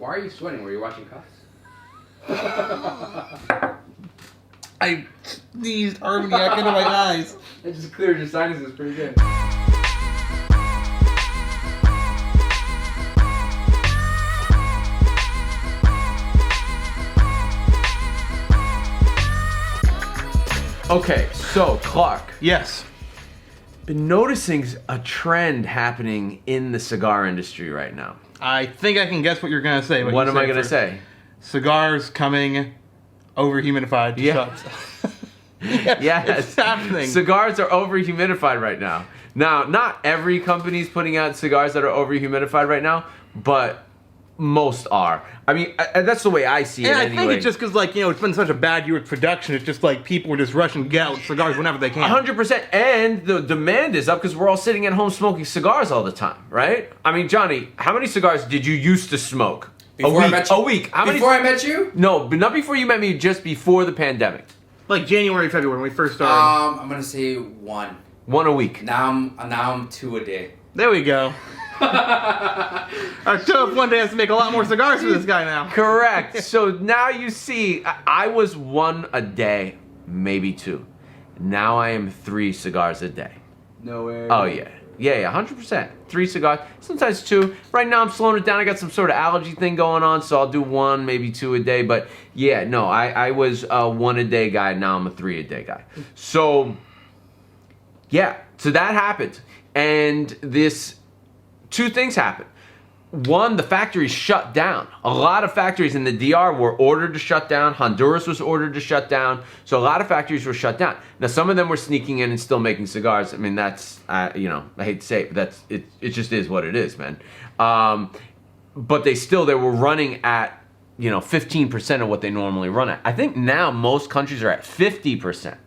Why are you sweating? Were you watching Cuffs? I sneezed armagnac into my eyes. It just cleared your sinuses pretty good. Okay, so Clark. Yes. Been noticing a trend happening in the cigar industry right now. I think I can guess what you're going to say. What am I going to say? Cigars coming over humidified to shops. Yes. It's happening. Cigars are over humidified right now. Now, not every company's putting out cigars that are over humidified right now, but most are. I mean, that's the way I see it. And I anyway. think it's just because, like, it's been such a bad year with production. It's just like people are just rushing to get out cigars whenever they can. 100%. And the demand is up because we're all sitting at home smoking cigars all the time, right? I mean, Johnny, how many cigars did you used to smoke? Before I met you? A week. Before I met you? No, but not before you met me, just before the pandemic. Like January, February, when we first started. I'm gonna say one. One a week. Now I'm 2 a day. There we go. Our show one day has to make a lot more cigars for this guy now. Correct. So now you see, I was one a day, maybe two. Now I am 3 cigars a day. No way. Oh yeah. Yeah, 100%. 3 cigars, sometimes 2. Right now I'm slowing it down. I got some sort of allergy thing going on, so I'll do 1, maybe 2 a day. But yeah, no, I was a 1 a day guy. Now I'm a 3 a day guy. So yeah, so that happened. And this, 2 things happened. One, the factories shut down. A lot of factories in the DR were ordered to shut down. Honduras was ordered to shut down. So a lot of factories were shut down. Now, some of them were sneaking in and still making cigars. I mean, that's, I hate to say it, but it just is what it is, man. But they were running at, 15% of what they normally run at. I think now most countries are at 50%.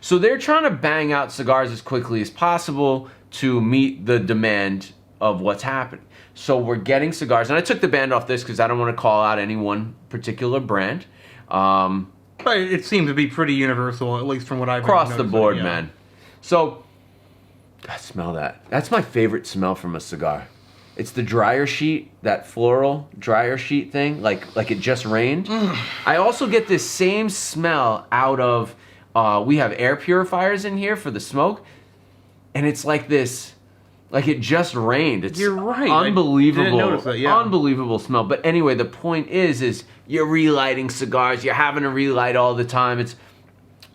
So they're trying to bang out cigars as quickly as possible to meet the demand of what's happening. So we're getting cigars, and I took the band off this because I don't want to call out any one particular brand. But it seems to be pretty universal, at least from what I've across the board, man. So, I smell that. That's my favorite smell from a cigar. It's the dryer sheet, that floral dryer sheet thing, like it just rained. I also get this same smell out of, we have air purifiers in here for the smoke, and it's like this. Like it just rained. It's You're right. Unbelievable. I didn't notice that, yeah. Unbelievable smell. But anyway, the point is you're relighting cigars. You're having to relight all the time.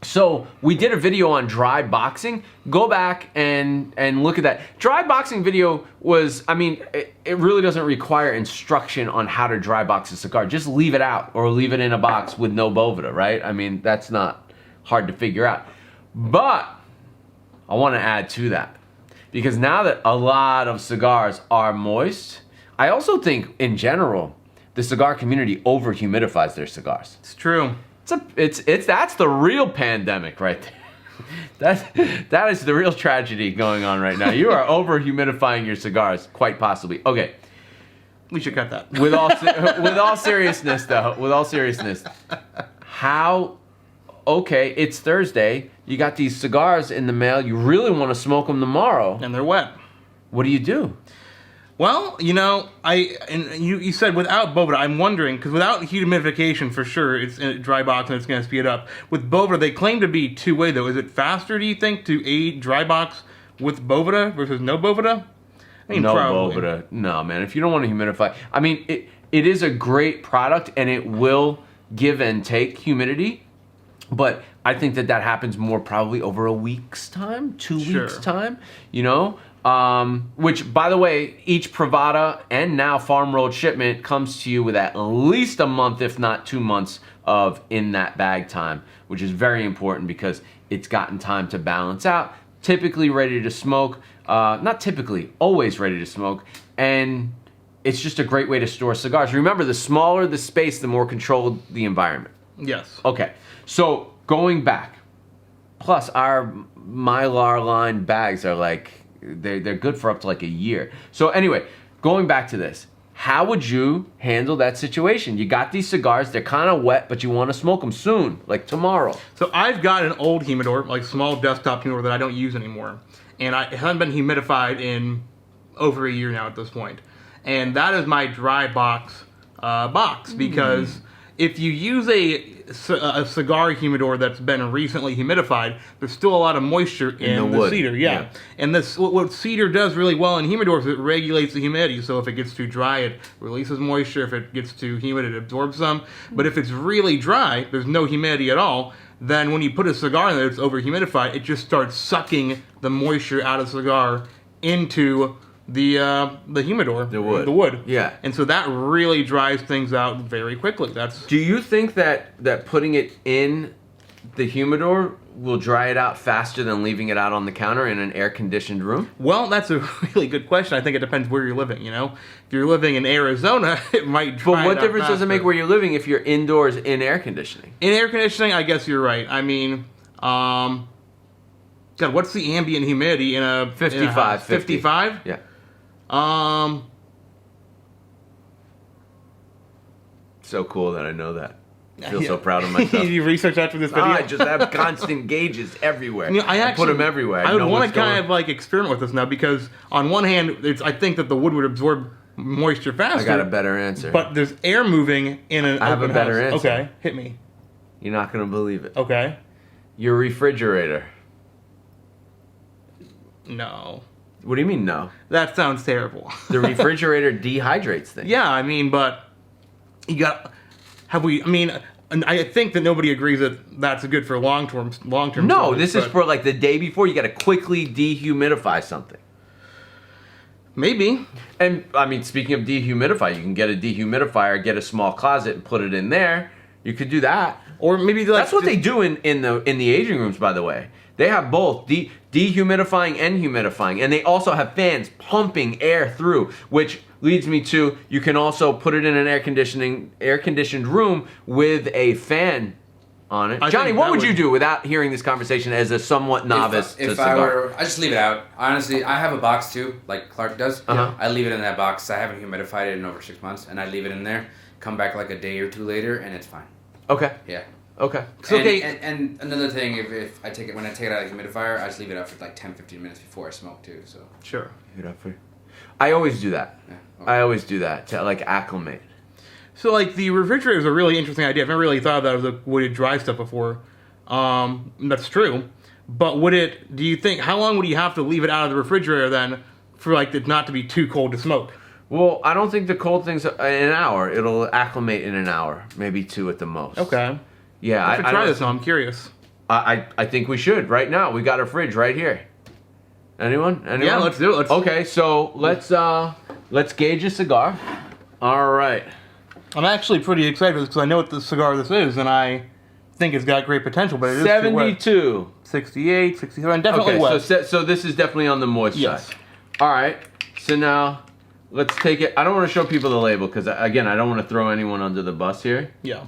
So we did a video on dry boxing. Go back and look at that. Dry boxing video was, it really doesn't require instruction on how to dry box a cigar. Just leave it out or leave it in a box with no Boveda, right? I mean, that's not hard to figure out. But I want to add to that. Because now that a lot of cigars are moist, I also think, in general, the cigar community over-humidifies their cigars. It's true. That's the real pandemic right there. That is the real tragedy going on right now. You are over-humidifying your cigars, quite possibly. Okay. We should cut that. With all seriousness, though, okay, it's Thursday. You got these cigars in the mail. You really want to smoke them tomorrow. And they're wet. What do you do? Well, you said without Boveda, I'm wondering, because without humidification, for sure, it's in a dry box and it's going to speed it up. With Boveda, they claim to be two-way, though. Is it faster, do you think, to aid dry box with Boveda versus no Boveda? No probably. Boveda. No, man. If you don't want to humidify, it is a great product and it will give and take humidity. But I think that happens more probably over a week's time, 2 weeks' time, which, by the way, each Privada and now farm rolled shipment comes to you with at least a month, if not 2 months of in that bag time, which is very important because it's gotten time to balance out. Typically ready to smoke, not typically, always ready to smoke. And it's just a great way to store cigars. Remember, the smaller the space, the more controlled the environment. Yes. Okay, so going back, plus our Mylar line bags are they're good for up to a year. So anyway, going back to this, how would you handle that situation? You got these cigars, they're kind of wet, but you want to smoke them soon, like tomorrow. So I've got an old humidor, small desktop humidor that I don't use anymore. And it hasn't been humidified in over a year now at this point. And that is my dry box box because if you use a cigar humidor that's been recently humidified, there's still a lot of moisture in the wood. cedar. Yeah. And what cedar does really well in humidors is it regulates the humidity. So if it gets too dry, it releases moisture. If it gets too humid, it absorbs some. But if it's really dry, there's no humidity at all. Then when you put a cigar in there that's over humidified, it just starts sucking the moisture out of the cigar into the humidor, The wood. Yeah. And so that really dries things out very quickly. Do you think that putting it in the humidor will dry it out faster than leaving it out on the counter in an air-conditioned room? Well, that's a really good question. I think it depends where you're living, you know? If you're living in Arizona, it might dry But what it out difference does it faster. make where you're living if you're indoors in air conditioning? In air conditioning, I guess you're right. I mean, God, what's the ambient humidity in a 55, 50. 55? Yeah. So cool that I know that. I feel so proud of myself. You researched after this video? I just have constant gauges everywhere. You know, I put them everywhere. I would know want what's to kind going- of like experiment with this now because on one hand, I think that the wood would absorb moisture faster. I got a better answer. But there's air moving in an I have a open better house. answer. Okay, hit me. You're not going to believe it. Okay. Your refrigerator. No. What do you mean no? That sounds terrible. The refrigerator dehydrates things. Yeah, I mean, but you got. I mean, I think that nobody agrees that that's good for long term. No, storage, this is but for like the day before. You got to quickly dehumidify something. maybe. And I mean, speaking of dehumidify, you can get a dehumidifier, get a small closet, and put it in there. You could do that. Or maybe That's what they do in the aging rooms, by the way. They have both dehumidifying and humidifying, and they also have fans pumping air through, which leads me to you can also put it in an air conditioned room with a fan on it. I Johnny, think what that would you would- do without hearing this conversation as a somewhat novice to If I cigar? were, I just leave it out. Honestly, I have a box too, like Clark does. Uh-huh. I leave it in that box. I haven't humidified it in over 6 months, and I leave it in there. Come back like a day or two later, and it's fine. Okay. Yeah. Okay. And another thing, if I take it when I take it out of the humidifier, I just leave it out for like 10-15 minutes before I smoke too. So Sure. I always do that. yeah. I always do that to like acclimate. So, like, the refrigerator is a really interesting idea. I've never really thought of that as a would it dry stuff before. That's true. But do you think, how long would you have to leave it out of the refrigerator then for, like, it not to be too cold to smoke? Well, I don't think the cold thing's in an hour. It'll acclimate in an hour, maybe 2 at the most. Okay. Yeah, I should I try don't- this now. I'm curious. I think we should right now. We got a fridge right here. Anyone? Yeah, let's do it. Okay, so let's gauge a cigar. All right. I'm actually pretty excited for this because I know what the cigar this is, and I think it's got great potential, but it is too wet. 72. 68, 67, definitely Okay, wet. so this is definitely on the moist Yes. side. All right. So now let's take it. I don't want to show people the label because again, I don't want to throw anyone under the bus here. Yeah.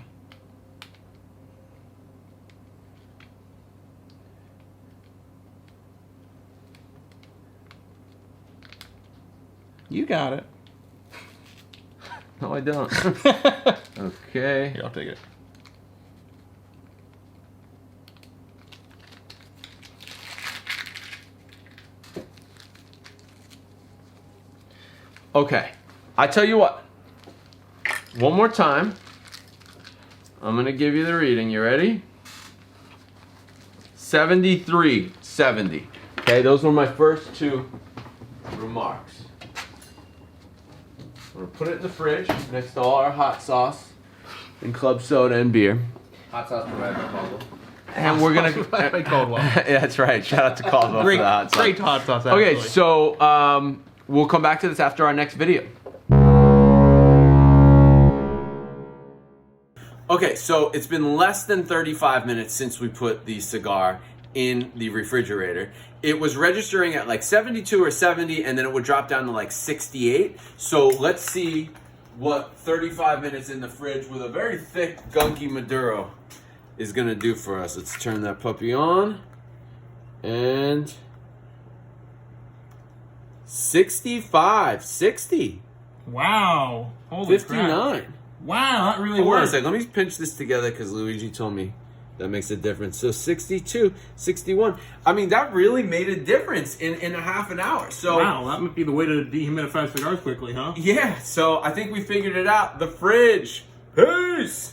You got it. No, I don't. Okay. Here, I'll take it. Okay. I tell you what. One more time. I'm going to give you the reading. You ready? 73.70. Okay, those were my first 2 remarks. I'm going to put it in the fridge next to all our hot sauce and club soda and beer. Hot sauce provided by Caldwell. And we're going By Caldwell. Yeah, that's right. Shout out to Caldwell Great, for the hot sauce. great hot sauce, actually. Okay, so we'll come back to this after our next video. Okay, so it's been less than 35 minutes since we put the cigar in the refrigerator. It was registering at like 72 or 70, and then it would drop down to like 68. So let's see what 35 minutes in the fridge with a very thick, gunky Maduro is gonna do for us. Let's turn that puppy on. And 65, 60, Wow. Holy crap. 59. Wow, that really Hold on a worked. second. Let me pinch this together because Luigi told me That makes a difference. So 62, 61. I mean, that really made a difference in a half an hour. So Wow, that might be the way to dehumidify cigars quickly, huh? yeah, so I think we figured it out. The fridge. Peace!